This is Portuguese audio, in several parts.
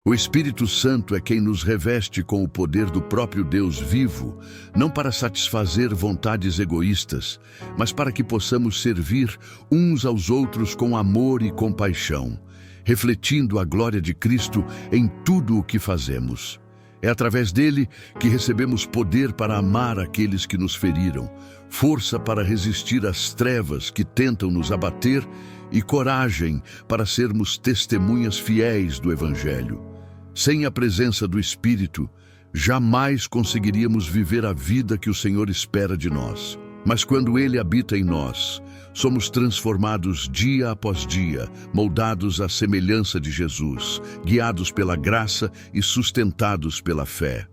O Espírito Santo é quem nos reveste com o poder do próprio Deus vivo, não para satisfazer vontades egoístas, mas para que possamos servir uns aos outros com amor e compaixão, refletindo a glória de Cristo em tudo o que fazemos. É através dele que recebemos poder para amar aqueles que nos feriram, força para resistir às trevas que tentam nos abater e coragem para sermos testemunhas fiéis do Evangelho. Sem a presença do Espírito, jamais conseguiríamos viver a vida que o Senhor espera de nós. Mas quando Ele habita em nós, somos transformados dia após dia, moldados à semelhança de Jesus, guiados pela graça e sustentados pela fé.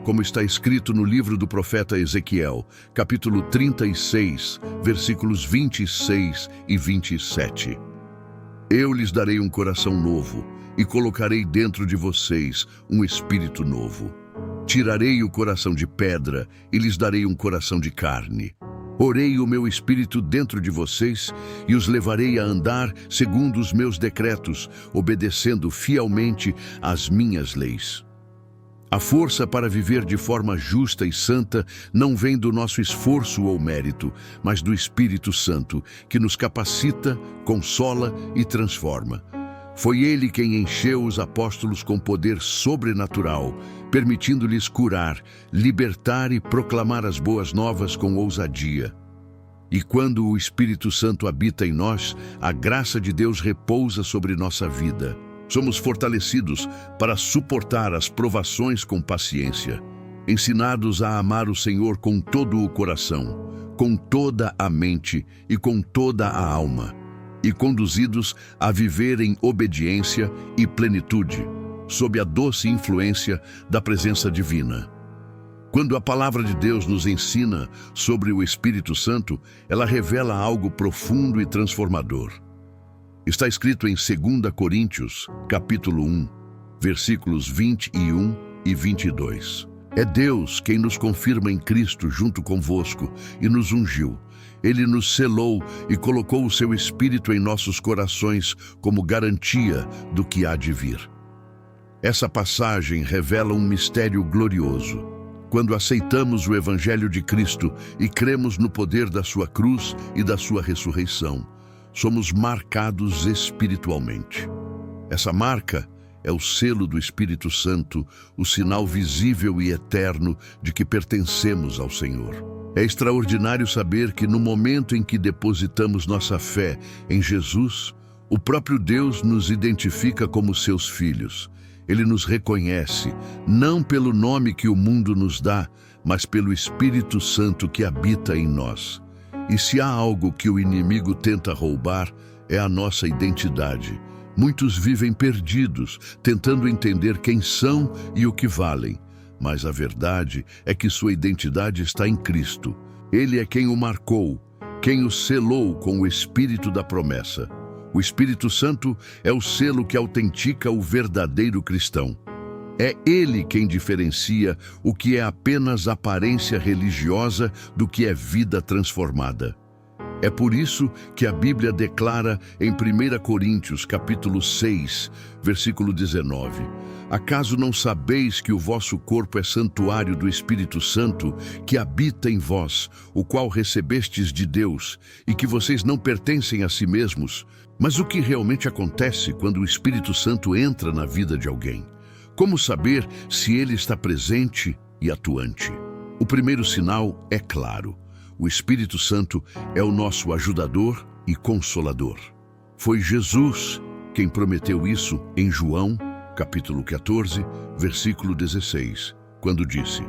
Como está escrito no livro do profeta Ezequiel, capítulo 36, versículos 26 e 27. Eu lhes darei um coração novo e colocarei dentro de vocês um espírito novo. Tirarei o coração de pedra e lhes darei um coração de carne. Porei o meu espírito dentro de vocês e os levarei a andar segundo os meus decretos, obedecendo fielmente às minhas leis. A força para viver de forma justa e santa não vem do nosso esforço ou mérito, mas do Espírito Santo, que nos capacita, consola e transforma. Foi ele quem encheu os apóstolos com poder sobrenatural, permitindo-lhes curar, libertar e proclamar as boas novas com ousadia. E quando o Espírito Santo habita em nós, a graça de Deus repousa sobre nossa vida. Somos fortalecidos para suportar as provações com paciência, ensinados a amar o Senhor com todo o coração, com toda a mente e com toda a alma, e conduzidos a viver em obediência e plenitude, sob a doce influência da presença divina. Quando a palavra de Deus nos ensina sobre o Espírito Santo, ela revela algo profundo e transformador. Está escrito em 2 Coríntios, capítulo 1, versículos 21 e 22. É Deus quem nos confirma em Cristo junto convosco e nos ungiu. Ele nos selou e colocou o seu Espírito em nossos corações como garantia do que há de vir. Essa passagem revela um mistério glorioso. Quando aceitamos o Evangelho de Cristo e cremos no poder da sua cruz e da sua ressurreição, somos marcados espiritualmente. Essa marca é o selo do Espírito Santo, o sinal visível e eterno de que pertencemos ao Senhor. É extraordinário saber que no momento em que depositamos nossa fé em Jesus, o próprio Deus nos identifica como seus filhos. Ele nos reconhece, não pelo nome que o mundo nos dá, mas pelo Espírito Santo que habita em nós. E se há algo que o inimigo tenta roubar, é a nossa identidade. Muitos vivem perdidos, tentando entender quem são e o que valem. Mas a verdade é que sua identidade está em Cristo. Ele é quem o marcou, quem o selou com o Espírito da promessa. O Espírito Santo é o selo que autentica o verdadeiro cristão. É ele quem diferencia o que é apenas aparência religiosa do que é vida transformada. É por isso que a Bíblia declara em 1 Coríntios, capítulo 6, versículo 19: Acaso não sabeis que o vosso corpo é santuário do Espírito Santo, que habita em vós, o qual recebestes de Deus, e que vocês não pertencem a si mesmos? Mas o que realmente acontece quando o Espírito Santo entra na vida de alguém? Como saber se ele está presente e atuante? O primeiro sinal é claro. O Espírito Santo é o nosso ajudador e consolador. Foi Jesus quem prometeu isso em João, capítulo 14, versículo 16, quando disse: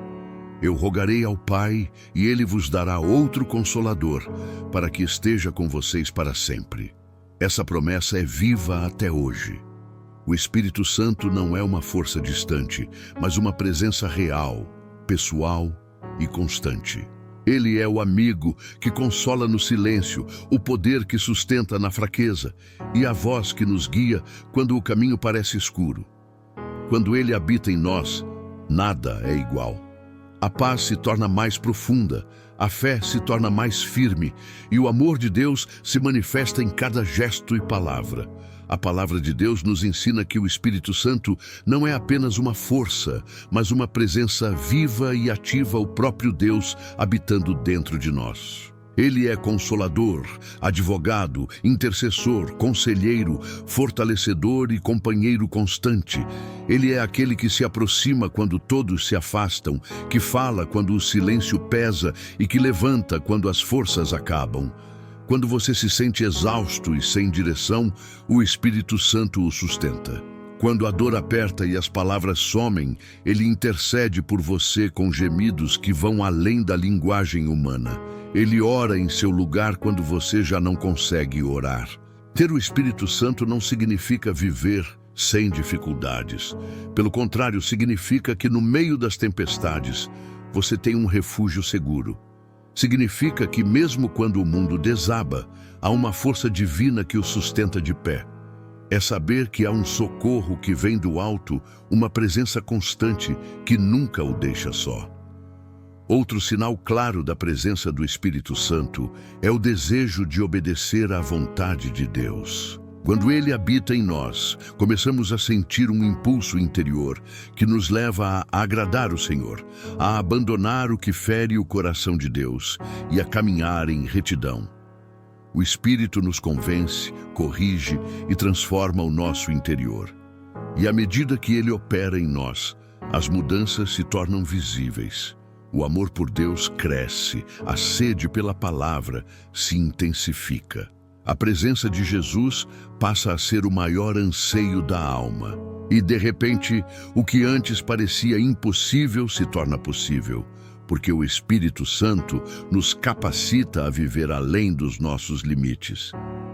Eu rogarei ao Pai e Ele vos dará outro Consolador, para que esteja com vocês para sempre. Essa promessa é viva até hoje. O Espírito Santo não é uma força distante, mas uma presença real, pessoal e constante. Ele é o amigo que consola no silêncio, o poder que sustenta na fraqueza e a voz que nos guia quando o caminho parece escuro. Quando ele habita em nós, nada é igual. A paz se torna mais profunda, a fé se torna mais firme e o amor de Deus se manifesta em cada gesto e palavra. A palavra de Deus nos ensina que o Espírito Santo não é apenas uma força, mas uma presença viva e ativa, o próprio Deus habitando dentro de nós. Ele é consolador, advogado, intercessor, conselheiro, fortalecedor e companheiro constante. Ele é aquele que se aproxima quando todos se afastam, que fala quando o silêncio pesa e que levanta quando as forças acabam. Quando você se sente exausto e sem direção, o Espírito Santo o sustenta. Quando a dor aperta e as palavras somem, ele intercede por você com gemidos que vão além da linguagem humana. Ele ora em seu lugar quando você já não consegue orar. Ter o Espírito Santo não significa viver sem dificuldades. Pelo contrário, significa que no meio das tempestades, você tem um refúgio seguro. Significa que mesmo quando o mundo desaba, há uma força divina que o sustenta de pé. É saber que há um socorro que vem do alto, uma presença constante que nunca o deixa só. Outro sinal claro da presença do Espírito Santo é o desejo de obedecer à vontade de Deus. Quando ele habita em nós, começamos a sentir um impulso interior que nos leva a agradar o Senhor, a abandonar o que fere o coração de Deus e a caminhar em retidão. O Espírito nos convence, corrige e transforma o nosso interior. E à medida que ele opera em nós, as mudanças se tornam visíveis. O amor por Deus cresce, a sede pela palavra se intensifica. A presença de Jesus passa a ser o maior anseio da alma. E, de repente, o que antes parecia impossível se torna possível, porque o Espírito Santo nos capacita a viver além dos nossos limites.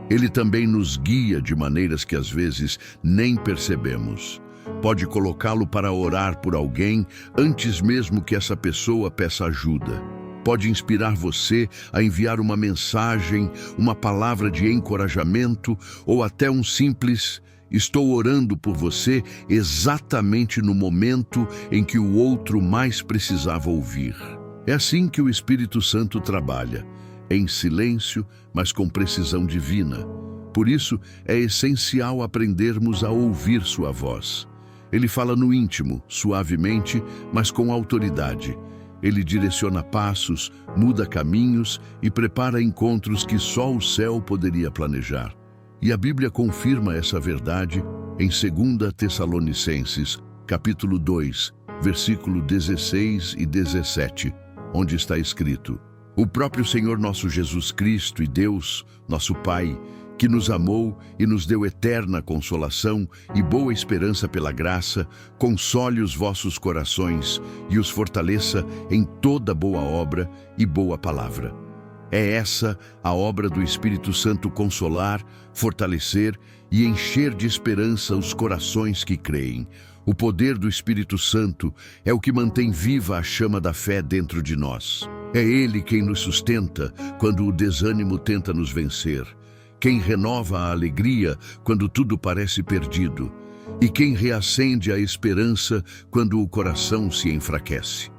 Ele também nos guia de maneiras que às vezes nem percebemos. Pode colocá-lo para orar por alguém antes mesmo que essa pessoa peça ajuda. Pode inspirar você a enviar uma mensagem, uma palavra de encorajamento ou até um simples "estou orando por você" exatamente no momento em que o outro mais precisava ouvir. É assim que o Espírito Santo trabalha, em silêncio, mas com precisão divina. Por isso, é essencial aprendermos a ouvir sua voz. Ele fala no íntimo, suavemente, mas com autoridade. Ele direciona passos, muda caminhos e prepara encontros que só o céu poderia planejar. E a Bíblia confirma essa verdade em 2 Tessalonicenses, capítulo 2, versículo 16 e 17, onde está escrito: "O próprio Senhor nosso Jesus Cristo e Deus, nosso Pai, que nos amou e nos deu eterna consolação e boa esperança pela graça, console os vossos corações e os fortaleça em toda boa obra e boa palavra." É essa a obra do Espírito Santo: consolar, fortalecer e encher de esperança os corações que creem. O poder do Espírito Santo é o que mantém viva a chama da fé dentro de nós. É Ele quem nos sustenta quando o desânimo tenta nos vencer, quem renova a alegria quando tudo parece perdido e quem reacende a esperança quando o coração se enfraquece.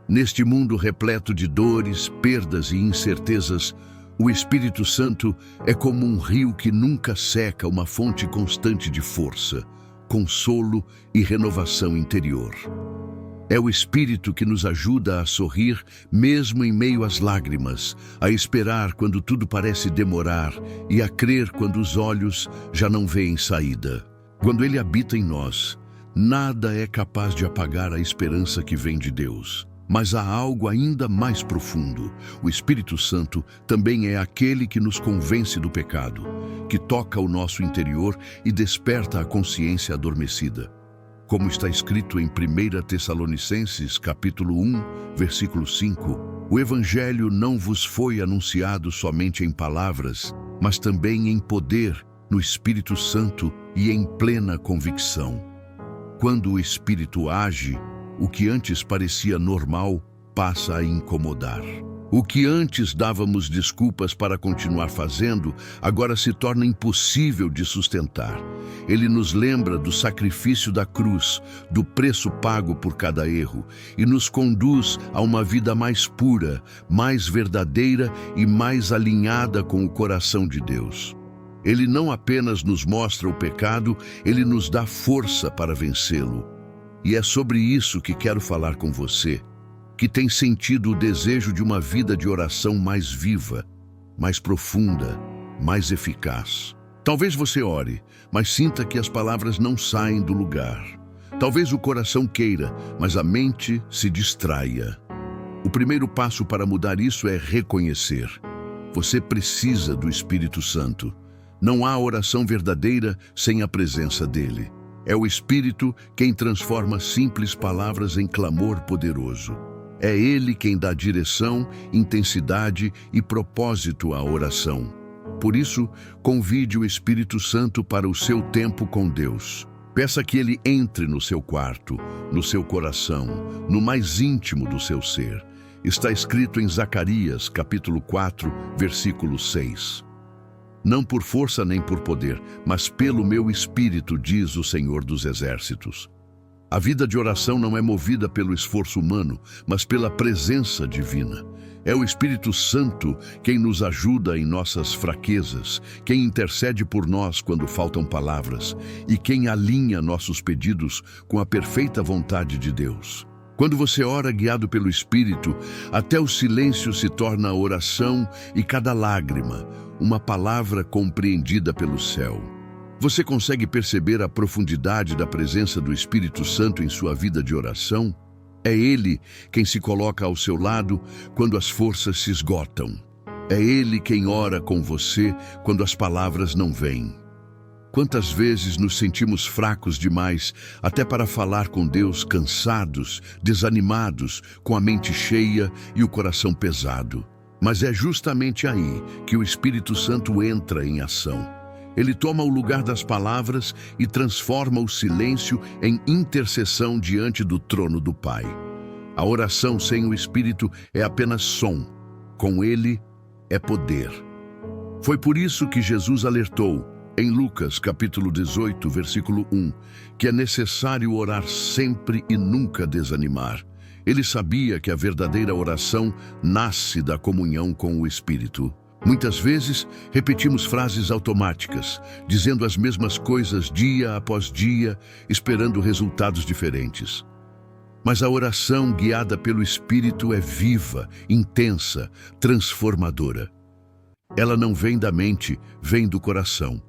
Neste mundo repleto de dores, perdas e incertezas, o Espírito Santo é como um rio que nunca seca, uma fonte constante de força, consolo e renovação interior. É o Espírito que nos ajuda a sorrir mesmo em meio às lágrimas, a esperar quando tudo parece demorar e a crer quando os olhos já não veem saída. Quando Ele habita em nós, nada é capaz de apagar a esperança que vem de Deus. Mas há algo ainda mais profundo. O Espírito Santo também é aquele que nos convence do pecado, que toca o nosso interior e desperta a consciência adormecida. Como está escrito em 1 Tessalonicenses, capítulo 1, versículo 5, "O Evangelho não vos foi anunciado somente em palavras, mas também em poder, no Espírito Santo e em plena convicção." Quando o Espírito age, o que antes parecia normal passa a incomodar. O que antes dávamos desculpas para continuar fazendo, agora se torna impossível de sustentar. Ele nos lembra do sacrifício da cruz, do preço pago por cada erro, e nos conduz a uma vida mais pura, mais verdadeira e mais alinhada com o coração de Deus. Ele não apenas nos mostra o pecado, ele nos dá força para vencê-lo. E é sobre isso que quero falar com você, que tem sentido o desejo de uma vida de oração mais viva, mais profunda, mais eficaz. Talvez você ore, mas sinta que as palavras não saem do lugar. Talvez o coração queira, mas a mente se distraia. O primeiro passo para mudar isso é reconhecer. Você precisa do Espírito Santo. Não há oração verdadeira sem a presença dele. É o Espírito quem transforma simples palavras em clamor poderoso. É ele quem dá direção, intensidade e propósito à oração. Por isso, convide o Espírito Santo para o seu tempo com Deus. Peça que ele entre no seu quarto, no seu coração, no mais íntimo do seu ser. Está escrito em Zacarias, capítulo 4, versículo 6. Não por força nem por poder, mas pelo meu Espírito, diz o Senhor dos Exércitos. A vida de oração não é movida pelo esforço humano, mas pela presença divina. É o Espírito Santo quem nos ajuda em nossas fraquezas, quem intercede por nós quando faltam palavras e quem alinha nossos pedidos com a perfeita vontade de Deus. Quando você ora guiado pelo Espírito, até o silêncio se torna oração e cada lágrima, uma palavra compreendida pelo céu. Você consegue perceber a profundidade da presença do Espírito Santo em sua vida de oração? É ele quem se coloca ao seu lado quando as forças se esgotam. É ele quem ora com você quando as palavras não vêm. Quantas vezes nos sentimos fracos demais até para falar com Deus, cansados, desanimados, com a mente cheia e o coração pesado. Mas é justamente aí que o Espírito Santo entra em ação. Ele toma o lugar das palavras e transforma o silêncio em intercessão diante do trono do Pai. A oração sem o Espírito é apenas som. Com ele é poder. Foi por isso que Jesus alertou, em Lucas, capítulo 18, versículo 1, que é necessário orar sempre e nunca desanimar. Ele sabia que a verdadeira oração nasce da comunhão com o Espírito. Muitas vezes, repetimos frases automáticas, dizendo as mesmas coisas dia após dia, esperando resultados diferentes. Mas a oração guiada pelo Espírito é viva, intensa, transformadora. Ela não vem da mente, vem do coração.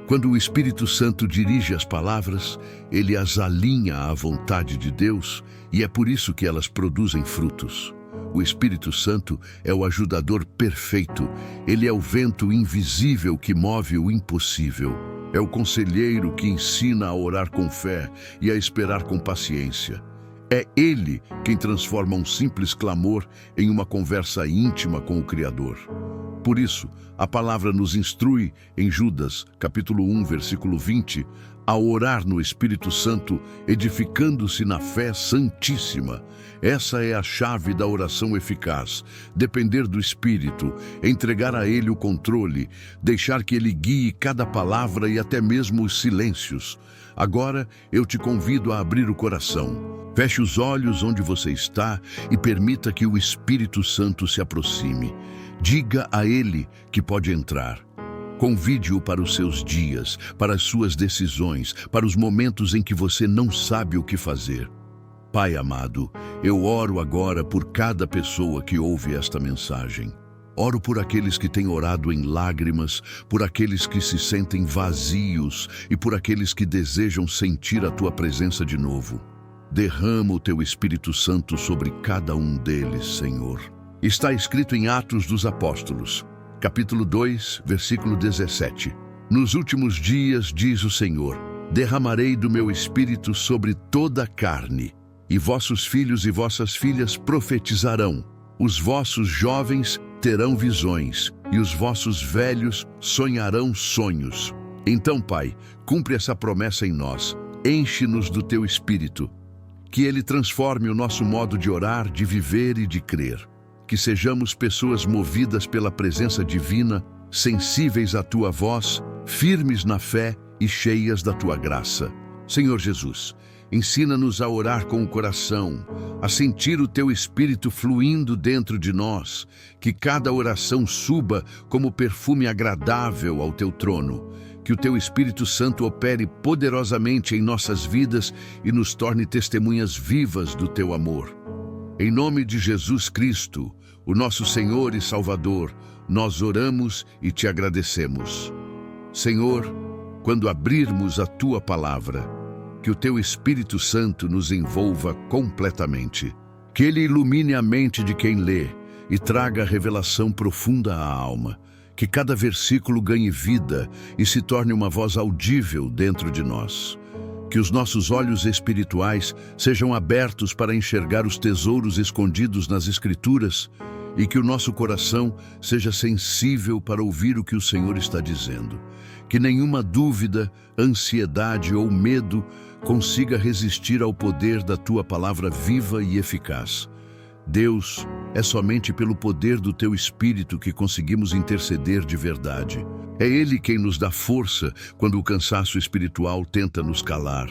Quando o Espírito Santo dirige as palavras, ele as alinha à vontade de Deus e é por isso que elas produzem frutos. O Espírito Santo é o ajudador perfeito. Ele é o vento invisível que move o impossível. É o conselheiro que ensina a orar com fé e a esperar com paciência. É ele quem transforma um simples clamor em uma conversa íntima com o Criador. Por isso, a palavra nos instrui em Judas, capítulo 1, versículo 20, a orar no Espírito Santo, edificando-se na fé santíssima. Essa é a chave da oração eficaz. Depender do Espírito, entregar a Ele o controle, deixar que Ele guie cada palavra e até mesmo os silêncios. Agora, eu te convido a abrir o coração. Feche os olhos onde você está e permita que o Espírito Santo se aproxime. Diga a Ele que pode entrar. Convide-o para os seus dias, para as suas decisões, para os momentos em que você não sabe o que fazer. Pai amado, eu oro agora por cada pessoa que ouve esta mensagem. Oro por aqueles que têm orado em lágrimas, por aqueles que se sentem vazios e por aqueles que desejam sentir a Tua presença de novo. Derrama o Teu Espírito Santo sobre cada um deles, Senhor. Está escrito em Atos dos Apóstolos, capítulo 2, versículo 17. Nos últimos dias, diz o Senhor, derramarei do meu Espírito sobre toda a carne, e vossos filhos e vossas filhas profetizarão. Os vossos jovens terão visões, e os vossos velhos sonharão sonhos. Então, Pai, cumpre essa promessa em nós, enche-nos do Teu Espírito, que Ele transforme o nosso modo de orar, de viver e de crer. Que sejamos pessoas movidas pela presença divina, sensíveis à Tua voz, firmes na fé e cheias da Tua graça. Senhor Jesus, Ensina-nos a orar com o coração, a sentir o Teu Espírito fluindo dentro de nós, que cada oração suba como perfume agradável ao Teu trono, que o Teu Espírito Santo opere poderosamente em nossas vidas e nos torne testemunhas vivas do Teu amor. Em nome de Jesus Cristo, o nosso Senhor e Salvador, nós oramos e Te agradecemos. Senhor, quando abrirmos a Tua palavra, que o Teu Espírito Santo nos envolva completamente. Que Ele ilumine a mente de quem lê e traga revelação profunda à alma. Que cada versículo ganhe vida e se torne uma voz audível dentro de nós. Que os nossos olhos espirituais sejam abertos para enxergar os tesouros escondidos nas Escrituras e que o nosso coração seja sensível para ouvir o que o Senhor está dizendo. Que nenhuma dúvida, ansiedade ou medo consiga resistir ao poder da Tua palavra viva e eficaz. Deus, é somente pelo poder do Teu Espírito que conseguimos interceder de verdade. É Ele quem nos dá força quando o cansaço espiritual tenta nos calar.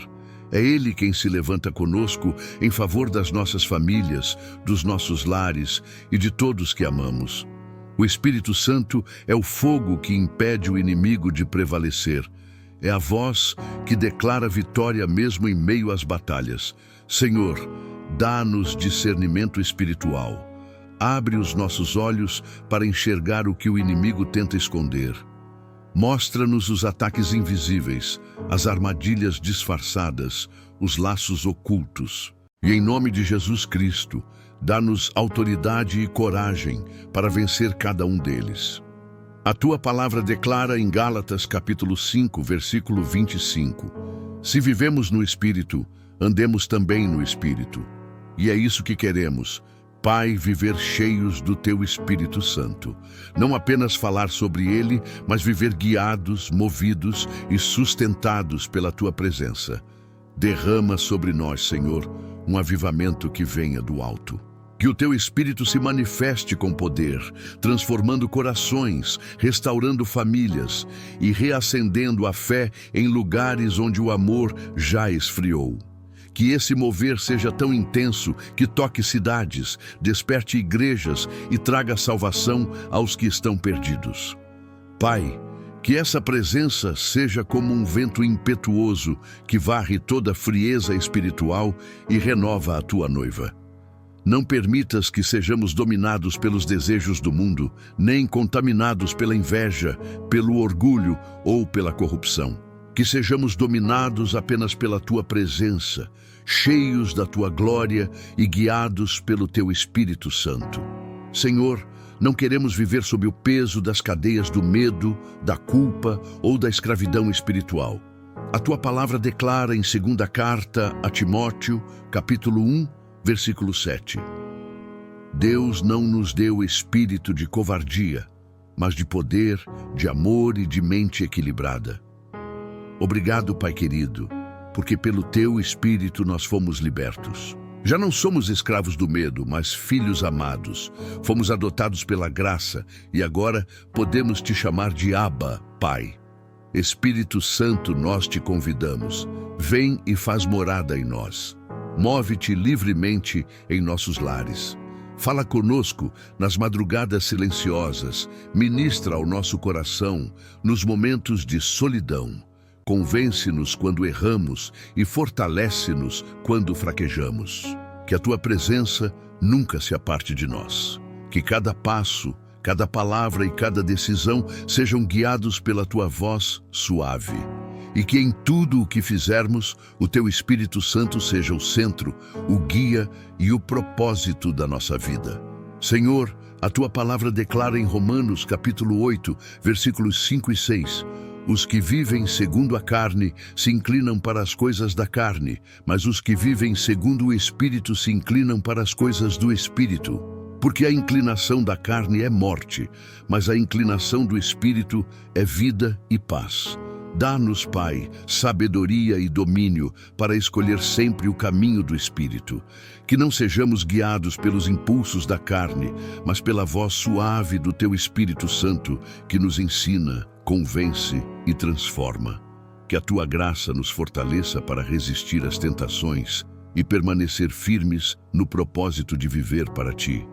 É Ele quem se levanta conosco em favor das nossas famílias, dos nossos lares e de todos que amamos. O Espírito Santo é o fogo que impede o inimigo de prevalecer. É a voz que declara vitória mesmo em meio às batalhas. Senhor, dá-nos discernimento espiritual. Abre os nossos olhos para enxergar o que o inimigo tenta esconder. Mostra-nos os ataques invisíveis, as armadilhas disfarçadas, os laços ocultos. E em nome de Jesus Cristo, dá-nos autoridade e coragem para vencer cada um deles. A Tua palavra declara em Gálatas capítulo 5, versículo 25: Se vivemos no Espírito, andemos também no Espírito. E é isso que queremos, Pai, viver cheios do Teu Espírito Santo. Não apenas falar sobre Ele, mas viver guiados, movidos e sustentados pela Tua presença. Derrama sobre nós, Senhor, um avivamento que venha do alto. Que o Teu Espírito se manifeste com poder, transformando corações, restaurando famílias e reacendendo a fé em lugares onde o amor já esfriou. Que esse mover seja tão intenso que toque cidades, desperte igrejas e traga salvação aos que estão perdidos. Pai, que essa presença seja como um vento impetuoso que varre toda a frieza espiritual e renova a Tua noiva. Não permitas que sejamos dominados pelos desejos do mundo, nem contaminados pela inveja, pelo orgulho ou pela corrupção. Que sejamos dominados apenas pela Tua presença, cheios da Tua glória e guiados pelo Teu Espírito Santo. Senhor, não queremos viver sob o peso das cadeias do medo, da culpa ou da escravidão espiritual. A Tua palavra declara em segunda carta a Timóteo, capítulo 1, versículo 7. Deus não nos deu espírito de covardia, mas de poder, de amor e de mente equilibrada. Obrigado, Pai querido, porque pelo Teu Espírito nós fomos libertos. Já não somos escravos do medo, mas filhos amados. Fomos adotados pela graça e agora podemos Te chamar de Abba, Pai. Espírito Santo, nós Te convidamos. Vem e faz morada em nós. Move-te livremente em nossos lares. Fala conosco nas madrugadas silenciosas, ministra ao nosso coração nos momentos de solidão. Convence-nos quando erramos e fortalece-nos quando fraquejamos. Que a Tua presença nunca se aparte de nós. Que cada passo, cada palavra e cada decisão sejam guiados pela Tua voz suave. E que em tudo o que fizermos, o Teu Espírito Santo seja o centro, o guia e o propósito da nossa vida. Senhor, a Tua palavra declara em Romanos capítulo 8, versículos 5 e 6, os que vivem segundo a carne se inclinam para as coisas da carne, mas os que vivem segundo o Espírito se inclinam para as coisas do Espírito. Porque a inclinação da carne é morte, mas a inclinação do Espírito é vida e paz. Dá-nos, Pai, sabedoria e domínio para escolher sempre o caminho do Espírito. Que não sejamos guiados pelos impulsos da carne, mas pela voz suave do Teu Espírito Santo, que nos ensina, convence e transforma. Que a tua graça nos fortaleça para resistir às tentações e permanecer firmes no propósito de viver para ti.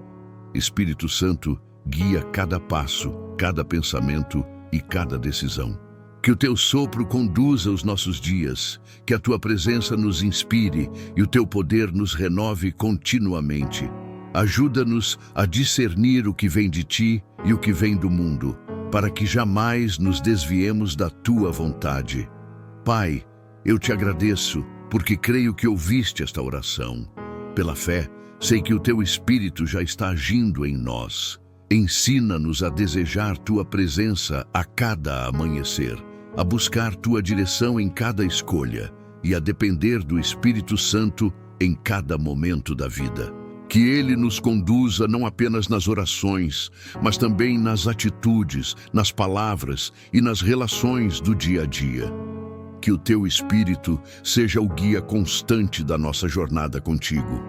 Espírito Santo, guia cada passo, cada pensamento e cada decisão. Que o teu sopro conduza os nossos dias, que a tua presença nos inspire e o teu poder nos renove continuamente. Ajuda-nos a discernir o que vem de ti e o que vem do mundo, para que jamais nos desviemos da tua vontade. Pai, eu te agradeço, porque creio que ouviste esta oração. Pela fé, sei que o teu Espírito já está agindo em nós. Ensina-nos a desejar tua presença a cada amanhecer, a buscar tua direção em cada escolha e a depender do Espírito Santo em cada momento da vida. Que ele nos conduza não apenas nas orações, mas também nas atitudes, nas palavras e nas relações do dia a dia. Que o teu Espírito seja o guia constante da nossa jornada contigo.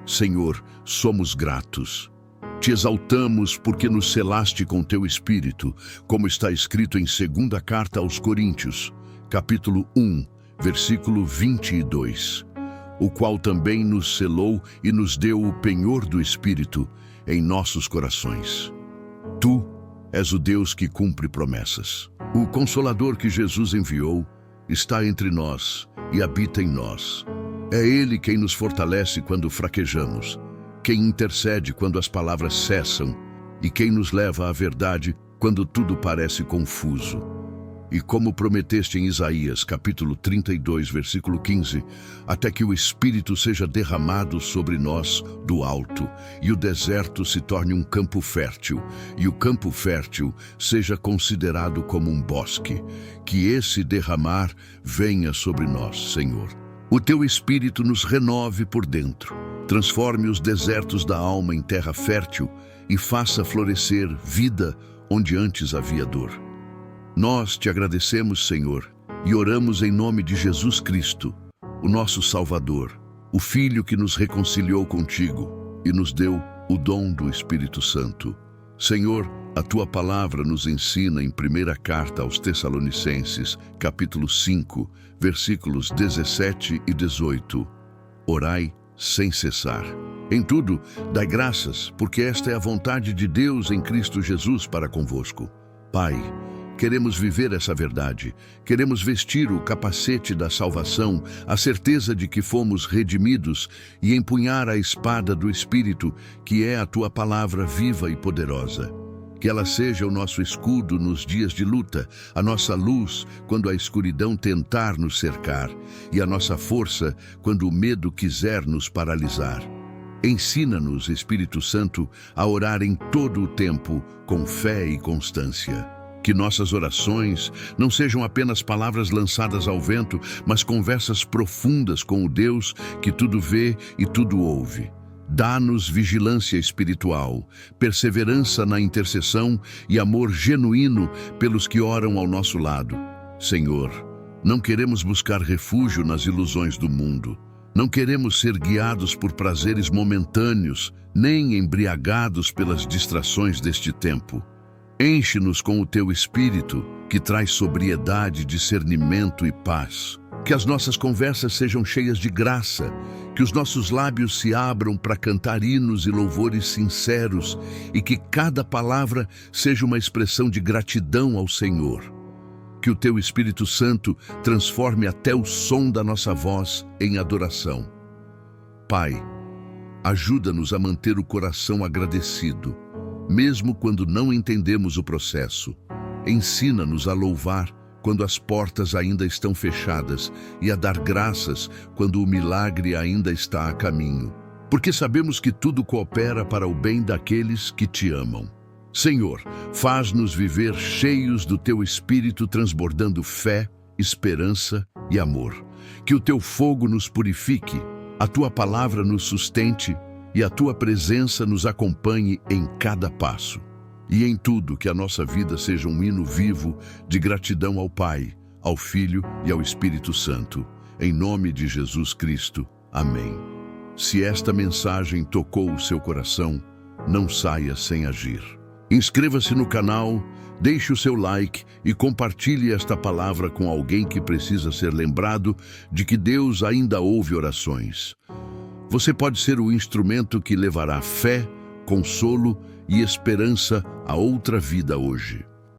Senhor, somos gratos. Te exaltamos porque nos selaste com teu Espírito, como está escrito em 2ª Carta aos Coríntios, capítulo 1, versículo 22, o qual também nos selou e nos deu o penhor do Espírito em nossos corações. Tu és o Deus que cumpre promessas. O Consolador que Jesus enviou está entre nós e habita em nós. É Ele quem nos fortalece quando fraquejamos, quem intercede quando as palavras cessam e quem nos leva à verdade quando tudo parece confuso. E como prometeste em Isaías, capítulo 32, versículo 15, até que o Espírito seja derramado sobre nós do alto, e o deserto se torne um campo fértil, e o campo fértil seja considerado como um bosque. Que esse derramar venha sobre nós, Senhor. O teu Espírito nos renove por dentro, transforme os desertos da alma em terra fértil e faça florescer vida onde antes havia dor. Nós te agradecemos, Senhor, e oramos em nome de Jesus Cristo, o nosso Salvador, o Filho que nos reconciliou contigo e nos deu o dom do Espírito Santo. Senhor, a tua palavra nos ensina em 1ª Carta aos Tessalonicenses, capítulo 5, versículos 17 e 18. Orai sem cessar. Em tudo, dai graças, porque esta é a vontade de Deus em Cristo Jesus para convosco. Pai, queremos viver essa verdade, queremos vestir o capacete da salvação, a certeza de que fomos redimidos e empunhar a espada do Espírito, que é a tua palavra viva e poderosa. Que ela seja o nosso escudo nos dias de luta, a nossa luz quando a escuridão tentar nos cercar e a nossa força quando o medo quiser nos paralisar. Ensina-nos, Espírito Santo, a orar em todo o tempo com fé e constância. Que nossas orações não sejam apenas palavras lançadas ao vento, mas conversas profundas com o Deus que tudo vê e tudo ouve. Dá-nos vigilância espiritual, perseverança na intercessão e amor genuíno pelos que oram ao nosso lado. Senhor, não queremos buscar refúgio nas ilusões do mundo. Não queremos ser guiados por prazeres momentâneos, nem embriagados pelas distrações deste tempo. Enche-nos com o teu Espírito, que traz sobriedade, discernimento e paz. Que as nossas conversas sejam cheias de graça, que os nossos lábios se abram para cantar hinos e louvores sinceros e que cada palavra seja uma expressão de gratidão ao Senhor. Que o teu Espírito Santo transforme até o som da nossa voz em adoração. Pai, ajuda-nos a manter o coração agradecido, mesmo quando não entendemos o processo. Ensina-nos a louvar quando as portas ainda estão fechadas e a dar graças quando o milagre ainda está a caminho. Porque sabemos que tudo coopera para o bem daqueles que te amam. Senhor, faz-nos viver cheios do teu Espírito, transbordando fé, esperança e amor. Que o teu fogo nos purifique, a tua palavra nos sustente e a tua presença nos acompanhe em cada passo. E em tudo que a nossa vida seja um hino vivo de gratidão ao Pai, ao Filho e ao Espírito Santo. Em nome de Jesus Cristo. Amém. Se esta mensagem tocou o seu coração, não saia sem agir. Inscreva-se no canal, deixe o seu like e compartilhe esta palavra com alguém que precisa ser lembrado de que Deus ainda ouve orações. Você pode ser o instrumento que levará fé, consolo e esperança a outra vida hoje.